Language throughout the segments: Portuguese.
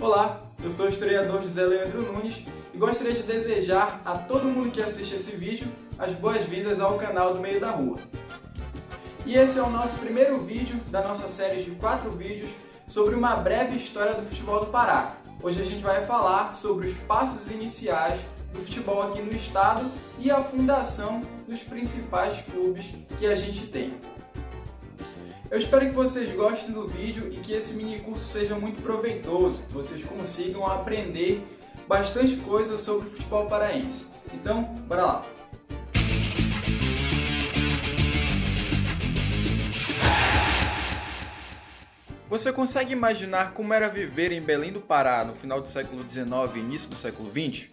Olá, eu sou o historiador José Leandro Nunes e gostaria de desejar a todo mundo que assiste esse vídeo as boas-vindas ao canal do Meio da Rua. E esse é o nosso primeiro vídeo da nossa série de 4 vídeos sobre uma breve história do futebol do Pará. Hoje a gente vai falar sobre os passos iniciais do futebol aqui no estado e a fundação dos principais clubes que a gente tem. Eu espero que vocês gostem do vídeo e que esse mini curso seja muito proveitoso, que vocês consigam aprender bastante coisa sobre o futebol paraense. Então, bora lá! Você consegue imaginar como era viver em Belém do Pará no final do século XIX e início do século XX?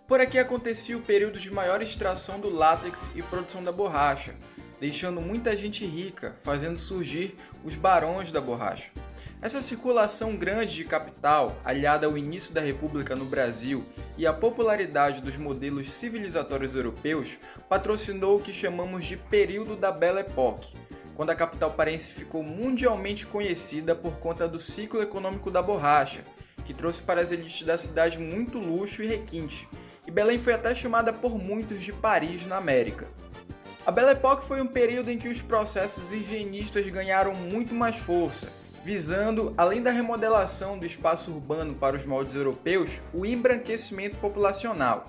Por aqui acontecia o período de maior extração do látex e produção da borracha, deixando muita gente rica, fazendo surgir os barões da borracha. Essa circulação grande de capital, aliada ao início da República no Brasil e à popularidade dos modelos civilizatórios europeus, patrocinou o que chamamos de período da Belle Époque, quando a capital paraense ficou mundialmente conhecida por conta do ciclo econômico da borracha, que trouxe para as elites da cidade muito luxo e requinte, e Belém foi até chamada por muitos de Paris na América. A Belle Époque foi um período em que os processos higienistas ganharam muito mais força, visando, além da remodelação do espaço urbano para os moldes europeus, o embranquecimento populacional.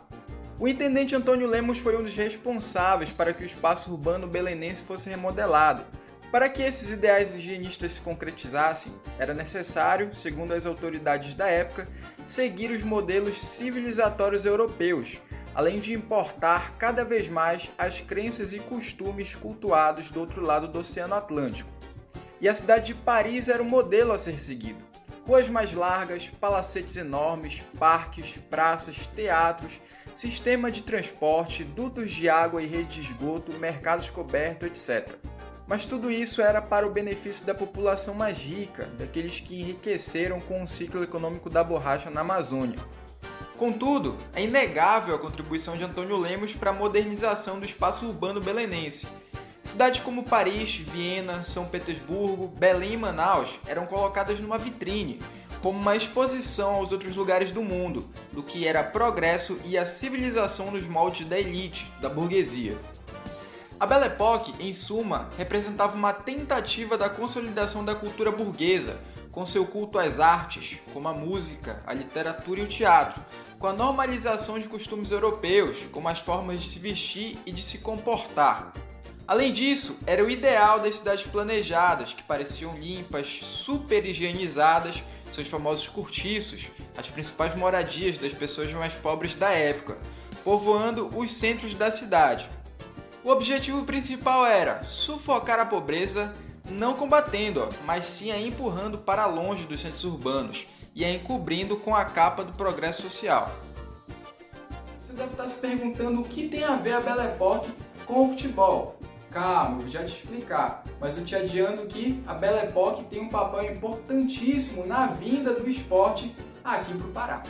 O intendente Antônio Lemos foi um dos responsáveis para que o espaço urbano belenense fosse remodelado. Para que esses ideais higienistas se concretizassem, era necessário, segundo as autoridades da época, seguir os modelos civilizatórios europeus, além de importar cada vez mais as crenças e costumes cultuados do outro lado do Oceano Atlântico. E a cidade de Paris era o modelo a ser seguido. Ruas mais largas, palacetes enormes, parques, praças, teatros, sistema de transporte, dutos de água e rede de esgoto, mercados cobertos, etc. Mas tudo isso era para o benefício da população mais rica, daqueles que enriqueceram com o ciclo econômico da borracha na Amazônia. Contudo, é inegável a contribuição de Antônio Lemos para a modernização do espaço urbano belenense. Cidades como Paris, Viena, São Petersburgo, Belém e Manaus eram colocadas numa vitrine, como uma exposição aos outros lugares do mundo, do que era progresso e a civilização nos moldes da elite, da burguesia. A Belle Époque, em suma, representava uma tentativa da consolidação da cultura burguesa, com seu culto às artes, como a música, a literatura e o teatro, com a normalização de costumes europeus, como as formas de se vestir e de se comportar. Além disso, era o ideal das cidades planejadas, que pareciam limpas, super higienizadas, seus famosos cortiços, as principais moradias das pessoas mais pobres da época, povoando os centros da cidade. O objetivo principal era sufocar a pobreza, não combatendo-a, mas sim a empurrando para longe dos centros urbanos e a encobrindo com a capa do progresso social. Você deve estar se perguntando o que tem a ver a Belle Époque com o futebol. Calma, eu vou já te explicar, mas eu te adianto que a Belle Époque tem um papel importantíssimo na vinda do esporte aqui para o Pará.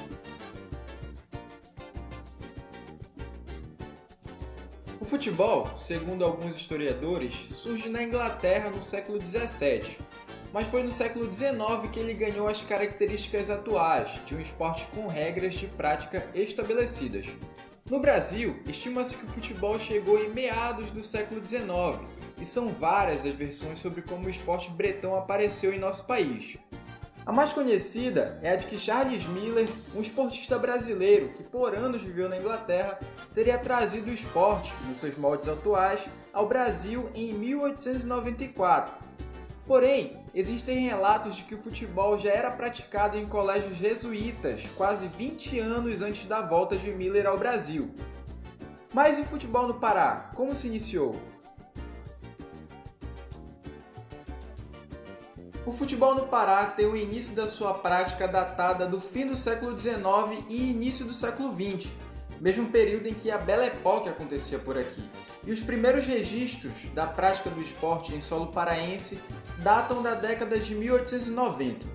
O futebol, segundo alguns historiadores, surge na Inglaterra no século XVII, mas foi no século XIX que ele ganhou as características atuais de um esporte com regras de prática estabelecidas. No Brasil, estima-se que o futebol chegou em meados do século XIX, e são várias as versões sobre como o esporte bretão apareceu em nosso país. A mais conhecida é a de que Charles Miller, um esportista brasileiro que por anos viveu na Inglaterra, teria trazido o esporte, nos seus moldes atuais, ao Brasil em 1894. Porém, existem relatos de que o futebol já era praticado em colégios jesuítas quase 20 anos antes da volta de Miller ao Brasil. Mas e o futebol no Pará? Como se iniciou? O futebol no Pará tem o início da sua prática datada do fim do século XIX e início do século XX, mesmo período em que a Belle Époque acontecia por aqui. E os primeiros registros da prática do esporte em solo paraense datam da década de 1890.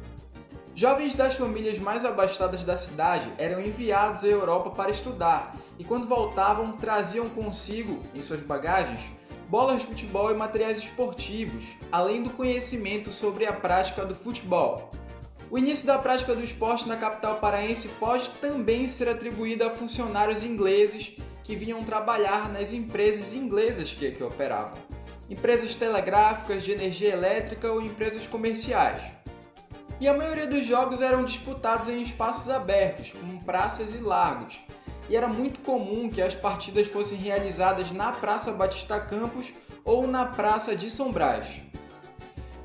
Jovens das famílias mais abastadas da cidade eram enviados à Europa para estudar e, quando voltavam, traziam consigo, em suas bagagens, bolas de futebol e materiais esportivos, além do conhecimento sobre a prática do futebol. O início da prática do esporte na capital paraense pode também ser atribuído a funcionários ingleses que vinham trabalhar nas empresas inglesas que aqui operavam. Empresas telegráficas, de energia elétrica ou empresas comerciais. E a maioria dos jogos eram disputados em espaços abertos, como praças e largos. E era muito comum que as partidas fossem realizadas na Praça Batista Campos ou na Praça de São Brás.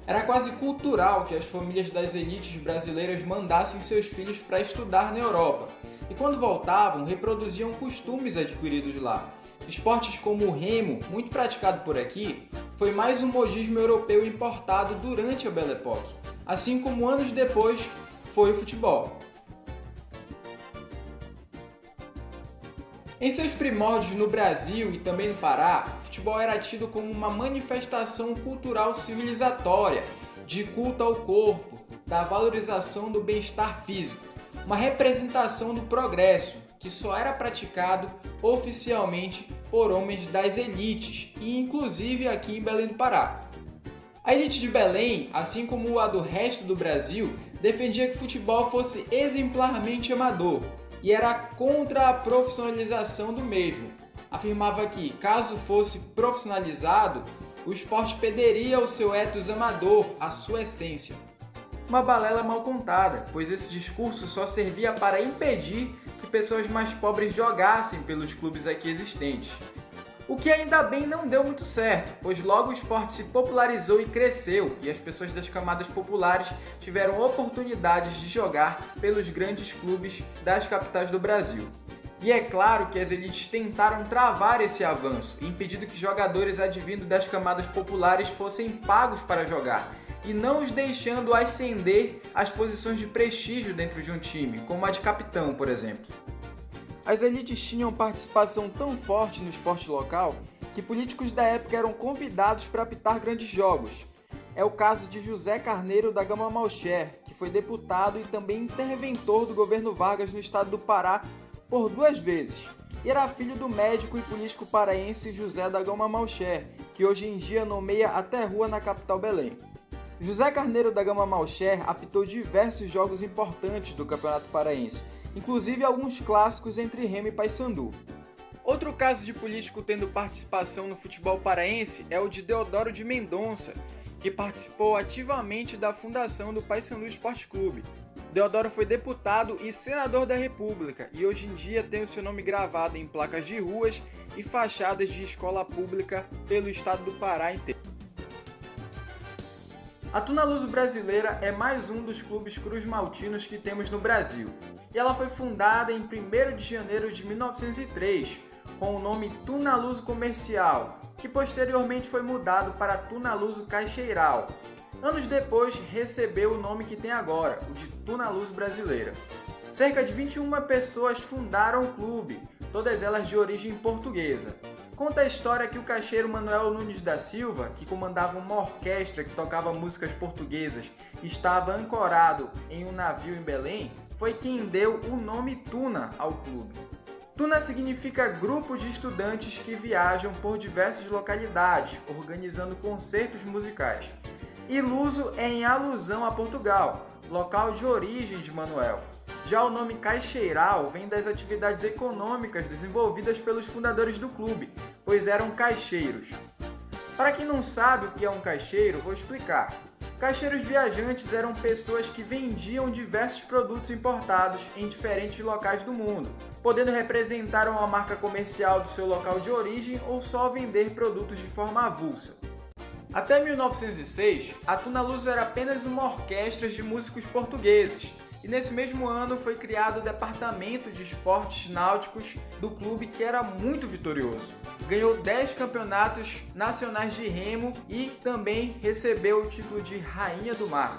Era quase cultural que as famílias das elites brasileiras mandassem seus filhos para estudar na Europa, e quando voltavam, reproduziam costumes adquiridos lá. Esportes como o remo, muito praticado por aqui, foi mais um modismo europeu importado durante a Belle Époque, assim como anos depois foi o futebol. Em seus primórdios no Brasil e também no Pará, o futebol era tido como uma manifestação cultural civilizatória, de culto ao corpo, da valorização do bem-estar físico, uma representação do progresso, que só era praticado oficialmente por homens das elites, e inclusive aqui em Belém do Pará. A elite de Belém, assim como a do resto do Brasil, defendia que o futebol fosse exemplarmente amador, e era contra a profissionalização do mesmo. Afirmava que, caso fosse profissionalizado, o esporte perderia o seu ethos amador, a sua essência. Uma balela mal contada, pois esse discurso só servia para impedir que pessoas mais pobres jogassem pelos clubes aqui existentes. O que ainda bem não deu muito certo, pois logo o esporte se popularizou e cresceu, e as pessoas das camadas populares tiveram oportunidades de jogar pelos grandes clubes das capitais do Brasil. E é claro que as elites tentaram travar esse avanço, impedindo que jogadores advindos das camadas populares fossem pagos para jogar, e não os deixando ascender às posições de prestígio dentro de um time, como a de capitão, por exemplo. As elites tinham participação tão forte no esporte local que políticos da época eram convidados para apitar grandes jogos. É o caso de José Carneiro da Gama Malcher, que foi deputado e também interventor do governo Vargas no estado do Pará por 2 vezes. E era filho do médico e político paraense José da Gama Malcher, que hoje em dia nomeia até rua na capital Belém. José Carneiro da Gama Malcher apitou diversos jogos importantes do Campeonato Paraense, inclusive alguns clássicos entre Remo e Paysandu. Outro caso de político tendo participação no futebol paraense é o de Deodoro de Mendonça, que participou ativamente da fundação do Paysandu Esporte Clube. Deodoro foi deputado e senador da República e hoje em dia tem o seu nome gravado em placas de ruas e fachadas de escola pública pelo estado do Pará inteiro. A Tunaluso Brasileira é mais um dos clubes cruz-maltinos que temos no Brasil, e ela foi fundada em 1º de janeiro de 1903, com o nome Tunaluso Comercial, que posteriormente foi mudado para Tunaluso Caixeiral. Anos depois, recebeu o nome que tem agora, o de Tunaluso Brasileira. Cerca de 21 pessoas fundaram o clube, todas elas de origem portuguesa. Conta a história que o caixeiro Manuel Nunes da Silva, que comandava uma orquestra que tocava músicas portuguesas e estava ancorado em um navio em Belém, foi quem deu o nome Tuna ao clube. Tuna significa grupo de estudantes que viajam por diversas localidades, organizando concertos musicais. E Luso é em alusão a Portugal, local de origem de Manuel. Já o nome Caixeiral vem das atividades econômicas desenvolvidas pelos fundadores do clube, pois eram caixeiros. Para quem não sabe o que é um caixeiro, vou explicar. Caixeiros viajantes eram pessoas que vendiam diversos produtos importados em diferentes locais do mundo, podendo representar uma marca comercial do seu local de origem ou só vender produtos de forma avulsa. Até 1906, a Tunaluso era apenas uma orquestra de músicos portugueses, e nesse mesmo ano foi criado o Departamento de Esportes Náuticos do clube, que era muito vitorioso. Ganhou 10 campeonatos nacionais de remo e também recebeu o título de Rainha do Mar.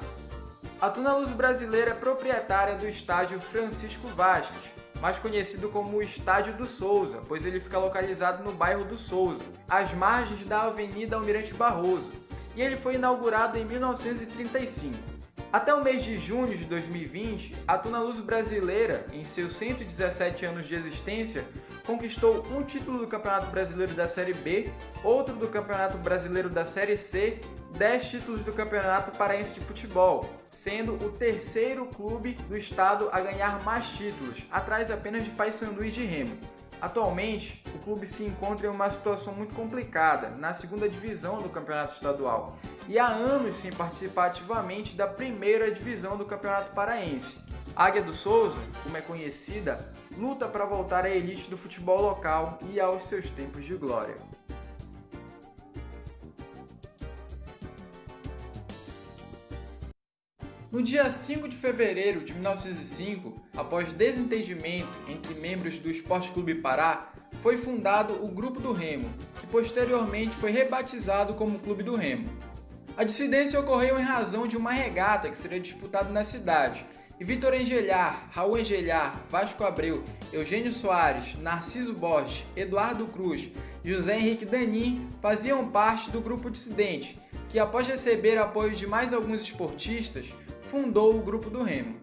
A Tunaluso Brasileira é proprietária do estádio Francisco Vasques, mais conhecido como o Estádio do Souza, pois ele fica localizado no bairro do Souza, às margens da Avenida Almirante Barroso, e ele foi inaugurado em 1935. Até o mês de junho de 2020, a Tunaluso Brasileira, em seus 117 anos de existência, conquistou um título do Campeonato Brasileiro da Série B, outro do Campeonato Brasileiro da Série C 10 títulos do Campeonato Paraense de Futebol, sendo o terceiro clube do estado a ganhar mais títulos, atrás apenas de Paysandu e de Remo. Atualmente, o clube se encontra em uma situação muito complicada na segunda divisão do Campeonato Estadual e há anos sem participar ativamente da primeira divisão do Campeonato Paraense. A Águia do Souza, como é conhecida, luta para voltar à elite do futebol local e aos seus tempos de glória. No dia 5 de fevereiro de 1905, após desentendimento entre membros do Esporte Clube Pará, foi fundado o Grupo do Remo, que posteriormente foi rebatizado como Clube do Remo. A dissidência ocorreu em razão de uma regata que seria disputada na cidade, e Vitor Engelhar, Raul Engelhar, Vasco Abreu, Eugênio Soares, Narciso Borges, Eduardo Cruz e José Henrique Danin faziam parte do grupo dissidente, que após receber apoio de mais alguns esportistas, fundou o Grupo do Remo.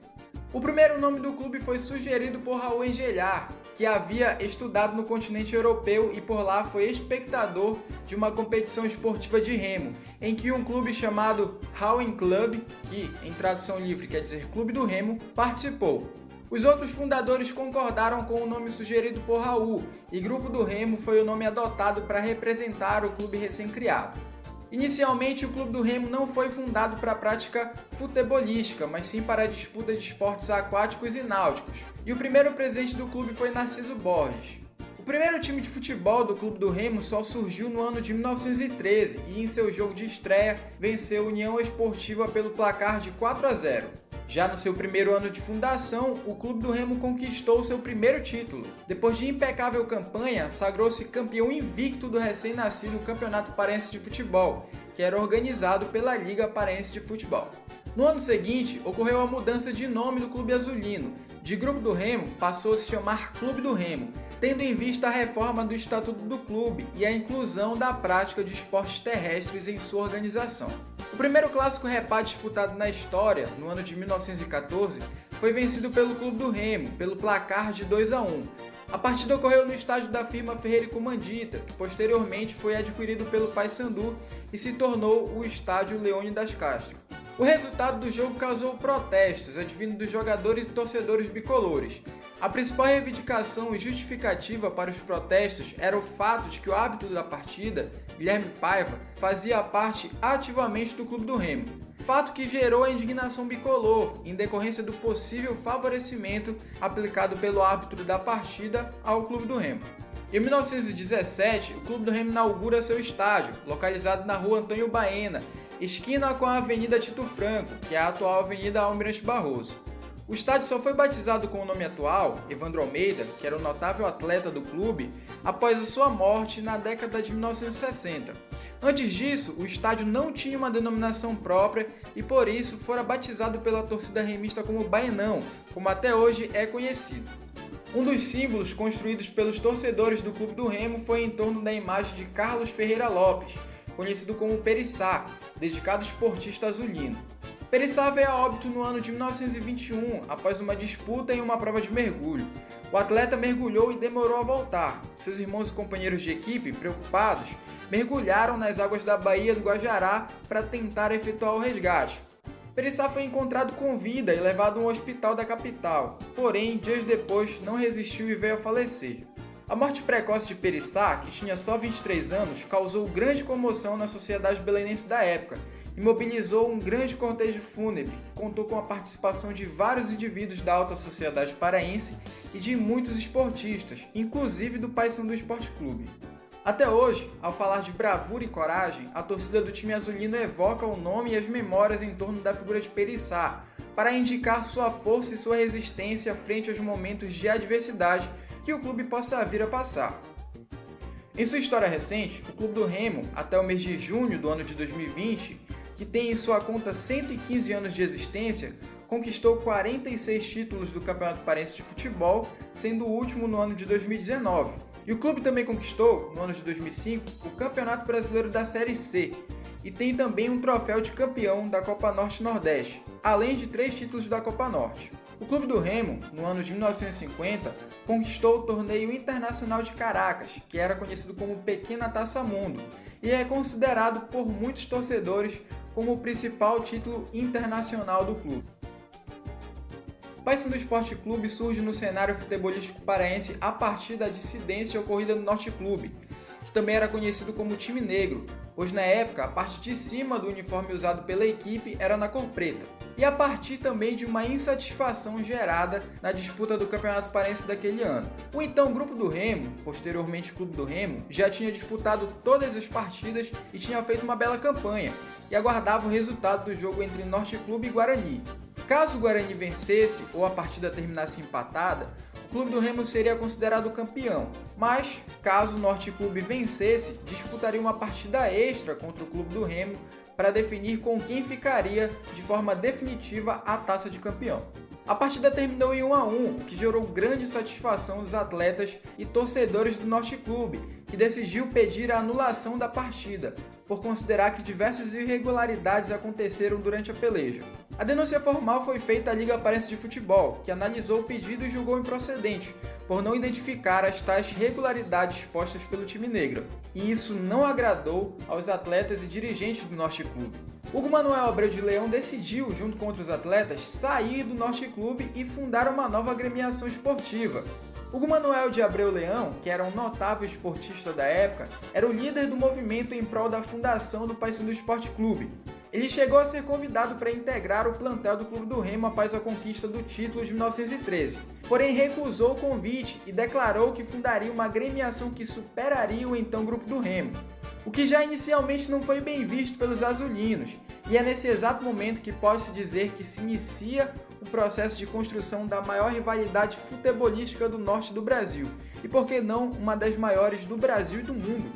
O primeiro nome do clube foi sugerido por Raul Engelhar, que havia estudado no continente europeu e por lá foi espectador de uma competição esportiva de remo, em que um clube chamado Rowing Club, que em tradução livre quer dizer Clube do Remo, participou. Os outros fundadores concordaram com o nome sugerido por Raul, e Grupo do Remo foi o nome adotado para representar o clube recém-criado. Inicialmente, o Clube do Remo não foi fundado para a prática futebolística, mas sim para a disputa de esportes aquáticos e náuticos, e o primeiro presidente do clube foi Narciso Borges. O primeiro time de futebol do Clube do Remo só surgiu no ano de 1913 e em seu jogo de estreia venceu a União Esportiva pelo placar de 4-0. Já no seu primeiro ano de fundação, o Clube do Remo conquistou seu primeiro título. Depois de impecável campanha, sagrou-se campeão invicto do recém-nascido Campeonato Paraense de Futebol, que era organizado pela Liga Paraense de Futebol. No ano seguinte, ocorreu a mudança de nome do Clube Azulino. De Grupo do Remo, passou a se chamar Clube do Remo, tendo em vista a reforma do Estatuto do Clube e a inclusão da prática de esportes terrestres em sua organização. O primeiro clássico repá disputado na história, no ano de 1914, foi vencido pelo Clube do Remo, pelo placar de 2-1. A partida ocorreu no estádio da firma Ferreira e Comandita, que posteriormente foi adquirido pelo Paysandu e se tornou o Estádio Leônidas Castro. O resultado do jogo causou protestos, advindo dos jogadores e torcedores bicolores. A principal reivindicação e justificativa para os protestos era o fato de que o árbitro da partida, Guilherme Paiva, fazia parte ativamente do Clube do Remo. Fato que gerou a indignação bicolor, em decorrência do possível favorecimento aplicado pelo árbitro da partida ao Clube do Remo. Em 1917, o Clube do Remo inaugura seu estádio, localizado na rua Antônio Baena, esquina com a Avenida Tito Franco, que é a atual Avenida Almirante Barroso. O estádio só foi batizado com o nome atual, Evandro Almeida, que era um notável atleta do clube, após a sua morte na década de 1960. Antes disso, o estádio não tinha uma denominação própria e por isso fora batizado pela torcida remista como Baenão, como até hoje é conhecido. Um dos símbolos construídos pelos torcedores do Clube do Remo foi em torno da imagem de Carlos Ferreira Lopes, conhecido como Perissá, dedicado esportista azulino. Perissá veio a óbito no ano de 1921, após uma disputa em uma prova de mergulho. O atleta mergulhou e demorou a voltar. Seus irmãos e companheiros de equipe, preocupados, mergulharam nas águas da Baía do Guajará para tentar efetuar o resgate. Perissá foi encontrado com vida e levado a um hospital da capital, porém, dias depois, não resistiu e veio a falecer. A morte precoce de Perissá, que tinha só 23 anos, causou grande comoção na sociedade belenense da época e mobilizou um grande cortejo fúnebre, que contou com a participação de vários indivíduos da alta sociedade paraense e de muitos esportistas, inclusive do Paysandu Esporte Clube. Até hoje, ao falar de bravura e coragem, a torcida do time azulino evoca o nome e as memórias em torno da figura de Perissá, para indicar sua força e sua resistência frente aos momentos de adversidade que o clube possa vir a passar. Em sua história recente, o Clube do Remo, até o mês de junho do ano de 2020, que tem em sua conta 115 anos de existência, conquistou 46 títulos do Campeonato Paraense de Futebol, sendo o último no ano de 2019. E o clube também conquistou, no ano de 2005, o Campeonato Brasileiro da Série C, e tem também um troféu de campeão da Copa Norte-Nordeste, além de 3 títulos da Copa Norte. O Clube do Remo, no ano de 1950, conquistou o Torneio Internacional de Caracas, que era conhecido como Pequena Taça Mundo, e é considerado por muitos torcedores como o principal título internacional do clube. O Paysandu Esporte Clube surge no cenário futebolístico paraense a partir da dissidência ocorrida no Norte Clube, que também era conhecido como time negro, pois na época a parte de cima do uniforme usado pela equipe era na cor preta, e a partir também de uma insatisfação gerada na disputa do Campeonato Paraense daquele ano. O então Grupo do Remo, posteriormente Clube do Remo, já tinha disputado todas as partidas e tinha feito uma bela campanha, e aguardava o resultado do jogo entre Norte Clube e Guarani. Caso o Guarani vencesse ou a partida terminasse empatada, o Clube do Remo seria considerado campeão, mas, caso o Norte Clube vencesse, disputaria uma partida extra contra o Clube do Remo para definir com quem ficaria de forma definitiva a taça de campeão. A partida terminou em 1-1, o que gerou grande satisfação dos atletas e torcedores do Norte Clube, que decidiu pedir a anulação da partida, por considerar que diversas irregularidades aconteceram durante a peleja. A denúncia formal foi feita à Liga Paraense de Futebol, que analisou o pedido e julgou improcedente, por não identificar as tais regularidades postas pelo time negro, e isso não agradou aos atletas e dirigentes do Norte Clube. Hugo Manuel Abreu de Leão decidiu, junto com outros atletas, sair do Norte Clube e fundar uma nova agremiação esportiva. Hugo Manuel de Abreu Leão, que era um notável esportista da época, era o líder do movimento em prol da fundação do Paysandu Esporte Clube. Ele chegou a ser convidado para integrar o plantel do Clube do Remo após a conquista do título de 1913, porém recusou o convite e declarou que fundaria uma agremiação que superaria o então Grupo do Remo, o que já inicialmente não foi bem visto pelos azulinos, e é nesse exato momento que pode-se dizer que se inicia o processo de construção da maior rivalidade futebolística do norte do Brasil, e por que não uma das maiores do Brasil e do mundo.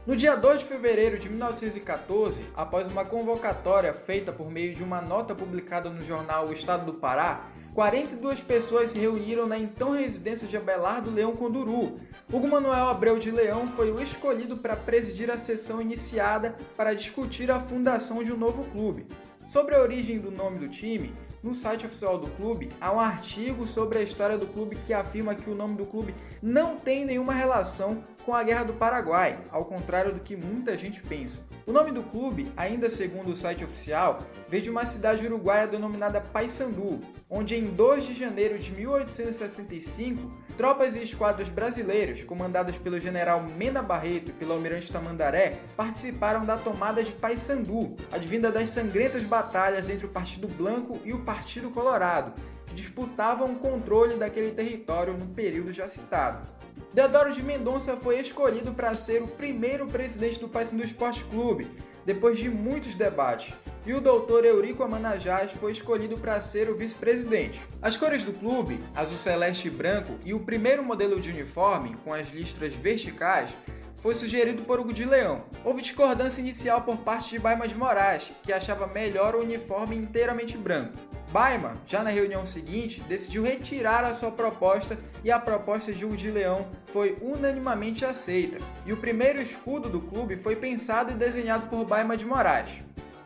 No dia 2 de fevereiro de 1914, após uma convocatória feita por meio de uma nota publicada no jornal O Estado do Pará, 42 pessoas se reuniram na então residência de Abelardo Leão Conduru. Hugo Manuel Abreu de Leão foi o escolhido para presidir a sessão iniciada para discutir a fundação de um novo clube. Sobre a origem do nome do time, no site oficial do clube há um artigo sobre a história do clube que afirma que o nome do clube não tem nenhuma relação com a Guerra do Paraguai, ao contrário do que muita gente pensa. O nome do clube, ainda segundo o site oficial, veio de uma cidade uruguaia denominada Paysandu, onde em 2 de janeiro de 1865, tropas e esquadras brasileiras, comandadas pelo general Mena Barreto e pelo almirante Tamandaré, participaram da tomada de Paysandu, advinda das sangrentas batalhas entre o Partido Blanco e o Partido Colorado, que disputavam o controle daquele território no período já citado. Deodoro de Mendonça foi escolhido para ser o primeiro presidente do Paysandu Esporte Clube, depois de muitos debates, e o doutor Eurico Amanajás foi escolhido para ser o vice-presidente. As cores do clube, azul celeste e branco, e o primeiro modelo de uniforme, com as listras verticais, foi sugerido por Hugo de Leão. Houve discordância inicial por parte de Baima de Moraes, que achava melhor o uniforme inteiramente branco. Baima, já na reunião seguinte, decidiu retirar a sua proposta e a proposta de Hugo de Leão foi unanimamente aceita, e o primeiro escudo do clube foi pensado e desenhado por Baima de Moraes.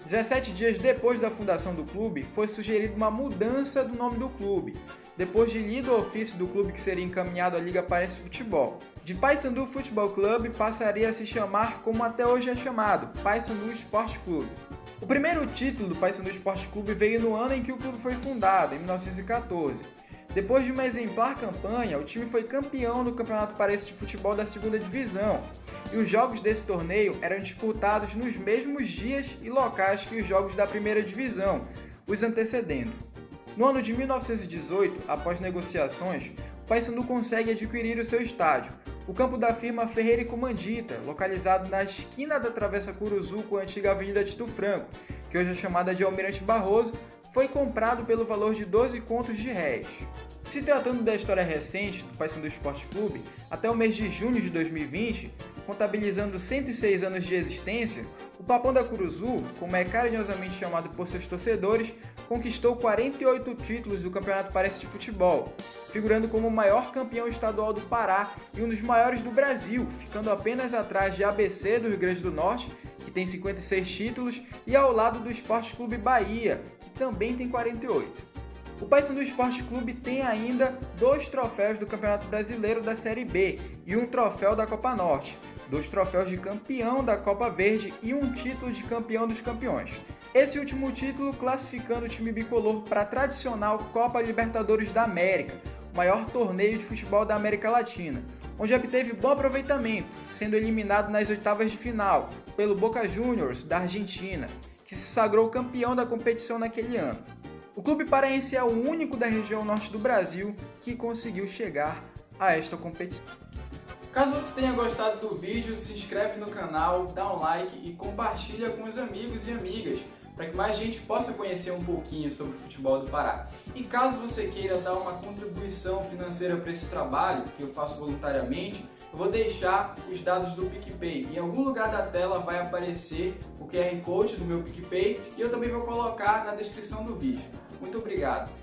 17 dias depois da fundação do clube, foi sugerida uma mudança do nome do clube, depois de lido o ofício do clube que seria encaminhado à Liga Paraense de Futebol. De Paysandu Futebol Clube passaria a se chamar como até hoje é chamado, Paysandu Esporte Clube. O primeiro título do Paysandu Esporte Clube veio no ano em que o clube foi fundado, em 1914. Depois de uma exemplar campanha, o time foi campeão do Campeonato Paraense de Futebol da 2ª Divisão, e os jogos desse torneio eram disputados nos mesmos dias e locais que os jogos da 1ª Divisão, os antecedendo. No ano de 1918, após negociações, o Paysandu consegue adquirir o seu estádio, o campo da firma Ferreira e Comandita, localizado na esquina da Travessa Curuzu com a antiga Avenida Tito Franco, que hoje é chamada de Almirante Barroso, foi comprado pelo valor de 12 contos de réis. Se tratando da história recente do Paysandu Esporte Clube, até o mês de junho de 2020, contabilizando 106 anos de existência, o Papão da Curuzu, como é carinhosamente chamado por seus torcedores, conquistou 48 títulos do Campeonato Paraense de Futebol, figurando como o maior campeão estadual do Pará e um dos maiores do Brasil, ficando apenas atrás de ABC do Rio Grande do Norte, que tem 56 títulos, e ao lado do Esporte Clube Bahia, que também tem 48. O Paysandu Esporte Clube tem ainda 2 troféus do Campeonato Brasileiro da Série B e um troféu da Copa Norte, 2 troféus de campeão da Copa Verde e um título de campeão dos campeões. Esse último título classificando o time bicolor para a tradicional Copa Libertadores da América, o maior torneio de futebol da América Latina, onde obteve bom aproveitamento, sendo eliminado nas oitavas de final pelo Boca Juniors da Argentina, que se sagrou campeão da competição naquele ano. O clube paraense é o único da região norte do Brasil que conseguiu chegar a esta competição. Caso você tenha gostado do vídeo, se inscreve no canal, dá um like e compartilha com os amigos e amigas, para que mais gente possa conhecer um pouquinho sobre o futebol do Pará. E caso você queira dar uma contribuição financeira para esse trabalho, que eu faço voluntariamente, eu vou deixar os dados do PicPay. Em algum lugar da tela vai aparecer o QR Code do meu PicPay e eu também vou colocar na descrição do vídeo. Muito obrigado!